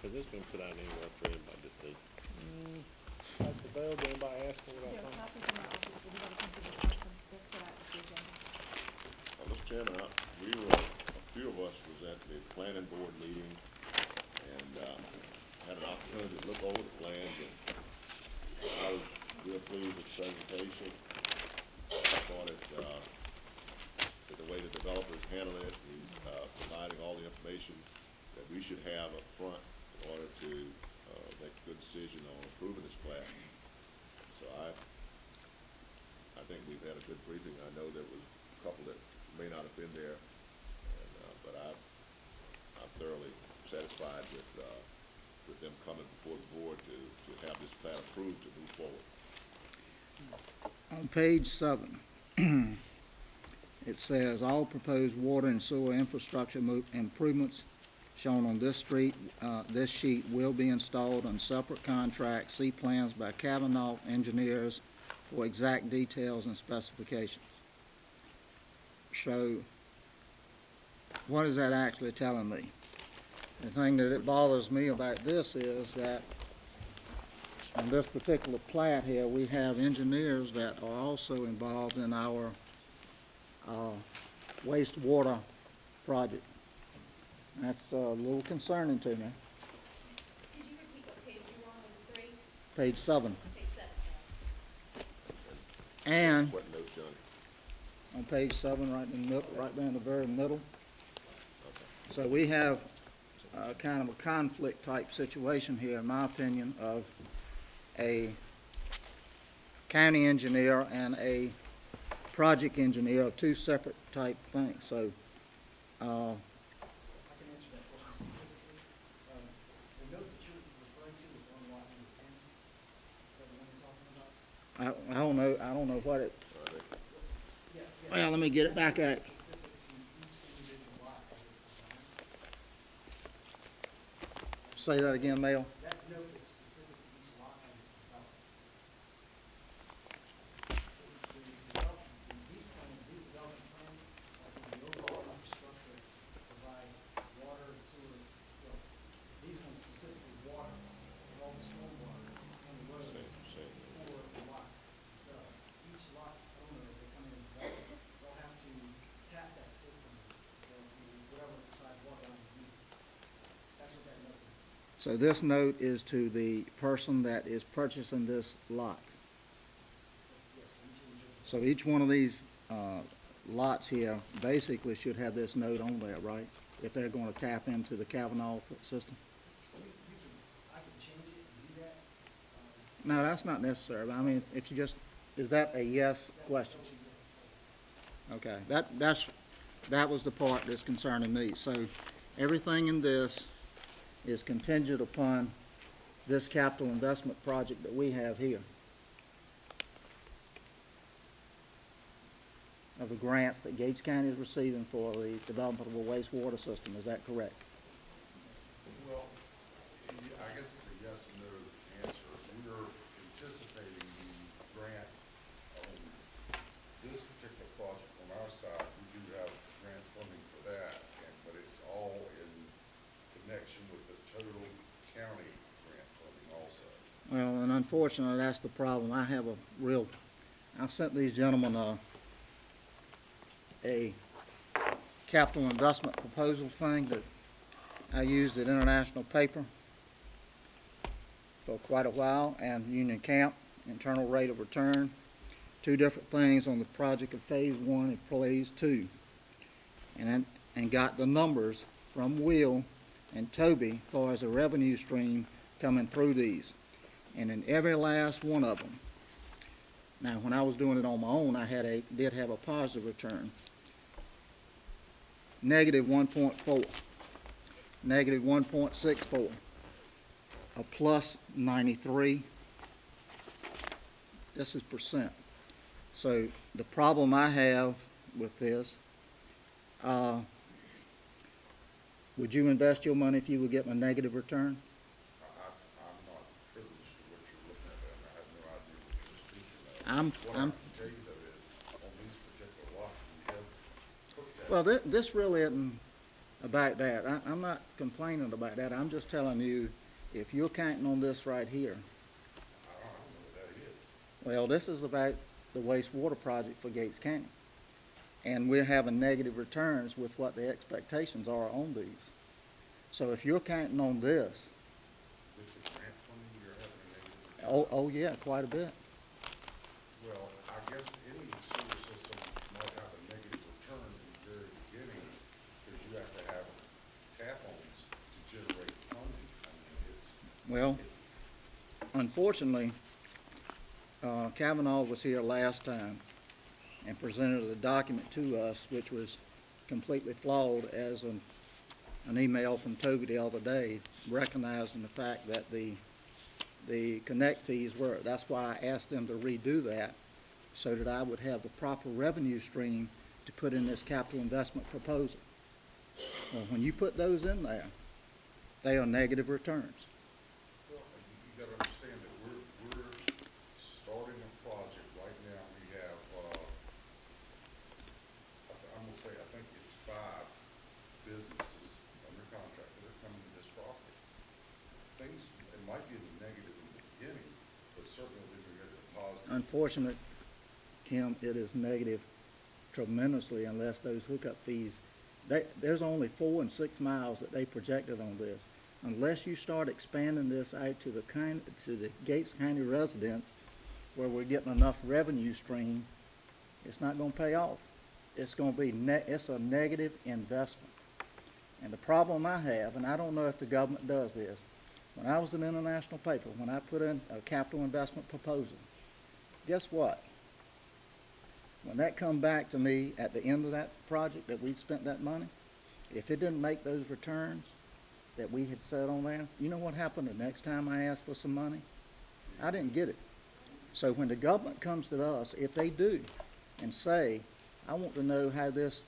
Has this been put out anywhere for anybody to see? Like the bill, did anybody ask for There that? are copies in my office, if you want to come to the council, this set out the agenda. Mr. Chairman, a few of us was at the planning board meeting and had an opportunity to look over the plans, and I was real pleased with the presentation. I thought that the way the developers handled it, he's providing all the information that we should have up front in order to make a good decision on approving this plat. So I think we've had a good briefing. I know there was a couple that may not have been there, but I'm thoroughly satisfied with them coming before the board to have this plat approved to move forward. On page 7, it says all proposed water and sewer infrastructure improvements shown on this this sheet will be installed on separate contracts. See plans by Kavanaugh engineers for exact details and specifications. So, what is that actually telling me? The thing that it bothers me about this is that on this particular plat here, we have engineers that are also involved in our wastewater project. That's a little concerning to me. Could you repeat what page you were on, was it 3? Page 7. Page 7. And What note, Johnny? on page 7, right in the middle, right there in the very middle. Okay. So we have kind of a conflict type situation here, in my opinion, of a county engineer and a project engineer of two separate type things. So I can answer that question specifically. The note that you're referring to is on lot number 10. Is that the one you're talking about? I don't know what it, Yeah. well, let me get it back at. Specific to each individual lot as it's designed. Say that again, Mel. That note is specific to each lot as it's developed. These development plans are for the overall infrastructure to provide water and sewer. Well, these ones specifically water, and all the stormwater and the roads Same. for the lots themselves. Each lot owner, if they come in and develop, they'll have to tap that system for whatever size water line you need. That's what that note is. So this note is to the person that is purchasing this lot. Yes, for each individual. So each one of these lots here basically should have this note on there, right? If they're going to tap into the Kavanaugh system. I can change it and do that. No, that's not necessary. I mean, if you just, is that a yes question? Okay, that was the part that's concerning me. So everything in this is contingent upon this capital investment project that we have here. Of the grants that Gates County is receiving for the development of a wastewater system. Is that correct? Well, I guess it's a yes and no answer. We're anticipating the grant on this particular project on our side. We do have grant funding for that, but it's all in connection with the total county grant funding also. Well, and unfortunately, that's the problem. I sent these gentlemen a capital investment proposal thing that I used at International Paper for quite a while, and Union Camp, internal rate of return, two different things on the project of phase 1 and phase 2, and got the numbers from Will and Toby as far as the revenue stream coming through these. And in every last one of them, now when I was doing it on my own, I did have a positive return. Negative 1.4, negative 1.64, a plus 93. This is percent. So the problem I have with this, would you invest your money if you were getting a negative return? I'm not privileged to what you're looking at, and I have no idea what you're speaking of. What I can tell you though is, on these particular lots, we have put that. Well, this really isn't about that. I'm not complaining about that. I'm just telling you, if you're counting on this right here, I don't know what that is. well, this is about the wastewater project for Gates County. And we're having negative returns with what the expectations are on these. So if you're counting on this, With the grant funding, you're having a negative return. oh yeah, quite a bit. Well, I guess any sewer system might have a negative return in the very beginning, because you have to have tap-ons to generate funding. I mean, it's. Well, unfortunately, Kavanaugh was here last time and presented a document to us which was completely flawed as an email from Toby the other day recognizing the fact that the connect fees were. That's why I asked them to redo that so that I would have the proper revenue stream to put in this capital investment proposal. Well, when you put those in there, they are negative returns. Well, you gotta understand that we're starting a project right now. We have, I'm gonna say, I think it's 5 businesses under contract that are coming to this property. Things, it might be in the negative in the beginning, but certainly they're gonna get the positive. Unfortunate, Kim, it is negative tremendously unless those hookup fees, there's only 4 and 6 miles that they projected on this. Unless you start expanding this out to the Gates County residents where we're getting enough revenue stream, it's not gonna pay off. It's gonna be it's a negative investment. And the problem I have, and I don't know if the government does this, when I was an international paper, when I put in a capital investment proposal, guess what? When that come back to me at the end of that project that we'd spent that money, if it didn't make those returns that we had set on there, you know what happened the next time I asked for some money? I didn't get it. So when the government comes to us, if they do, and say, I want to know how this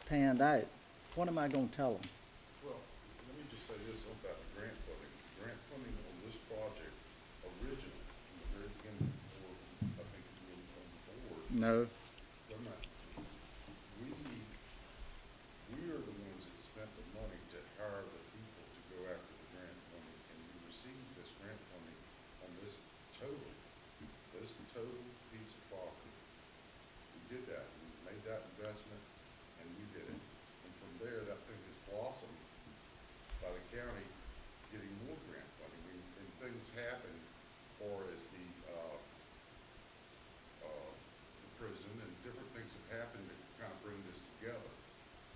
panned out, what am I gonna tell them? Well, let me just say this about the grant funding. Grant funding on this project originally, from the very beginning, before I think you were on the board, No, doesn't matter. We are the ones that spent the money to hire the people to go after the grant funding, and we received this grant funding on this total piece of property. We did that, we made that investment, and we did it. And from there, that thing has blossomed by the county getting more grant funding, and things happen, or as the prison and different things have happened to kind of bring this together.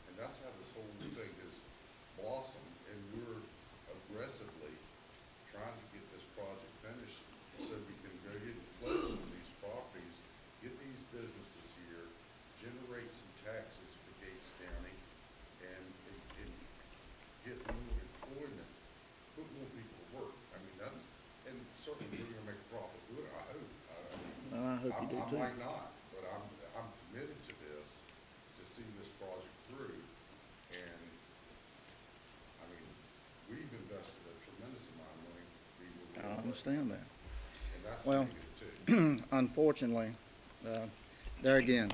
And that's how this whole thing has blossomed, and we're aggressively trying to get this project finished so we can go ahead and close on these properties, get these businesses here, generate some taxes for Gates County, and get more employment, put more people to work. I mean, that's, and certainly we're gonna make a profit doing it, I hope. well, I hope you do I too. might not, but I'm committed to this, to see this project through. And, I mean, we've invested a tremendous amount of money. I understand that. And that's Well, negative too. Unfortunately, there again,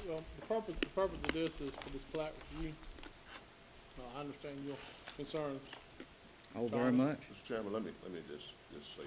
Well, the purpose of this is for this plat review. I understand your concerns. oh, very much. Mr. Chairman, let me just say